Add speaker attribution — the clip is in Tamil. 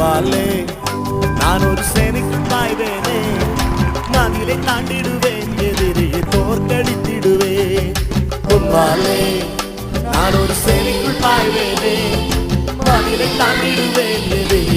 Speaker 1: முன்பாலே நான் ஒரு சேனைக்குள் பாய்வேனே, மதிலை தாண்டிடுவேன், எதிரியை தோற்கடித்திடுவேன். முன்பாலே நான் ஒரு சேனைக்குள் பாய்வேனே, மதிலை தாண்டிடுவேன், எதிரியை